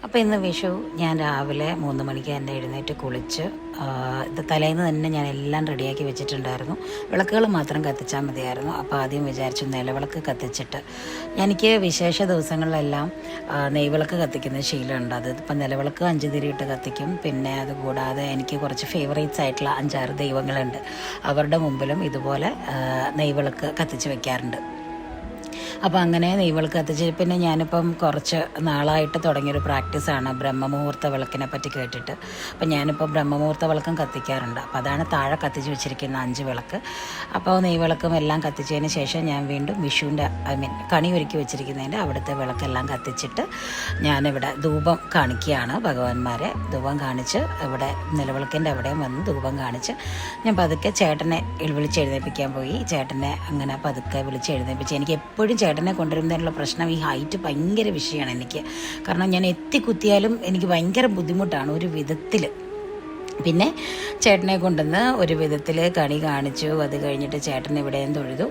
അപ്പോൾ ഇന്ന് വിഷു ഞാൻ രാവിലെ 3 മണിക്ക് തന്നെ എഴുന്നേറ്റ് കുളിച്ച് ഇത് തലേന്ന് തന്നെ ഞാൻ എല്ലാം റെഡിയാക്കി വെച്ചിട്ടുണ്ടായിരുന്നു. വിളക്കുകൾ മാത്രം കത്തിച്ചാൽ മതിയായിരുന്നു. അപ്പോൾ ആദ്യം വിചാരിച്ചു നിലവിളക്ക് കത്തിച്ചിട്ട്, എനിക്ക് വിശേഷ ദിവസങ്ങളിലെല്ലാം നെയ്വിളക്ക് കത്തിക്കുന്ന ശീലമുണ്ട്. അത് ഇപ്പം നിലവിളക്ക് 5 തിരിയിട്ട് കത്തിക്കും. പിന്നെ അതുകൂടാതെ എനിക്ക് കുറച്ച് ഫേവറേറ്റ്സ് ആയിട്ടുള്ള 5-6 ദൈവങ്ങളുണ്ട്. അവരുടെ മുമ്പിലും ഇതുപോലെ നെയ്വിളക്ക് കത്തിച്ച് വെക്കാറുണ്ട്. അപ്പോൾ അങ്ങനെ നെയ്വിളക്ക് കത്തിച്ച് പിന്നെ ഞാനിപ്പം കുറച്ച് നാളായിട്ട് തുടങ്ങിയൊരു പ്രാക്ടീസാണ് ബ്രഹ്മമുഹൂർത്ത വിളക്കിനെ പറ്റി കേട്ടിട്ട്. അപ്പം ഞാനിപ്പോൾ ബ്രഹ്മമുഹൂർത്ത വിളക്കം കത്തിക്കാറുണ്ട്. അപ്പോൾ അതാണ് താഴെ കത്തിച്ച് വെച്ചിരിക്കുന്ന 5 വിളക്ക്. അപ്പോൾ നെയ്വിളക്കും എല്ലാം കത്തിച്ചതിന് ശേഷം ഞാൻ വീണ്ടും വിഷുവിൻ്റെ കണി ഒരുക്കി വെച്ചിരിക്കുന്നതിൻ്റെ അവിടുത്തെ വിളക്കെല്ലാം കത്തിച്ചിട്ട് ഞാനിവിടെ ധൂപം കാണിക്കുകയാണ്. ഭഗവാന്മാരെ ധൂപം കാണിച്ച് ഇവിടെ നിലവിളക്കിൻ്റെ അവിടെയും വന്ന് ധൂപം കാണിച്ച് ഞാൻ പതുക്കെ ചേട്ടനെ വിളിച്ചെഴുന്നേൽപ്പിക്കാൻ പോയി. ചേട്ടനെ അങ്ങനെ പതുക്കെ വിളിച്ചെഴുന്നേൽപ്പിച്ച്, എനിക്ക് എപ്പോഴും ചേട്ടനെ കൊണ്ടുവരുന്നതിനുള്ള പ്രശ്നം ഈ ഹൈറ്റ് ഭയങ്കര വിഷയമാണ് എനിക്ക്. കാരണം ഞാൻ എത്തിക്കുത്തിയാലും എനിക്ക് ഭയങ്കര ബുദ്ധിമുട്ടാണ് ഒരു വിധത്തിൽ. പിന്നെ ചേട്ടനെ കൊണ്ടുവന്ന് ഒരു വിധത്തിൽ കണി കാണിച്ചു. അത് കഴിഞ്ഞിട്ട് ചേട്ടൻ ഇവിടെയും തൊഴുതു,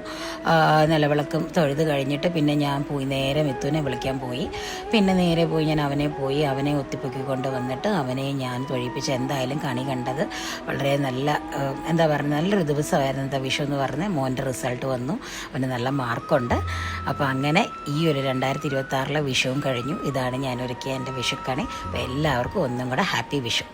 നിലവിളക്കും തൊഴുത് കഴിഞ്ഞിട്ട് പിന്നെ ഞാൻ പോയി നേരെ മിത്തുവിനെ വിളിക്കാൻ പോയി. പിന്നെ നേരെ പോയി ഞാൻ അവനെ ഒത്തിപ്പൊക്കിക്കൊണ്ട് വന്നിട്ട് അവനെ ഞാൻ തൊഴിപ്പിച്ച്. എന്തായാലും കണി കണ്ടത് വളരെ നല്ലൊരു ദിവസമായിരുന്നു വിഷു എന്ന് പറഞ്ഞ്. മോൻ്റെ റിസൾട്ട് വന്നു, അവന് നല്ല മാർക്കുണ്ട്. അപ്പോൾ അങ്ങനെ ഈ ഒരു 2026 വിഷുവും കഴിഞ്ഞു. ഇതാണ് ഞാൻ ഒരുക്കിയ എൻ്റെ വിഷുക്കണി. അപ്പോൾ എല്ലാവർക്കും ഒന്നും കൂടെ ഹാപ്പി വിഷു.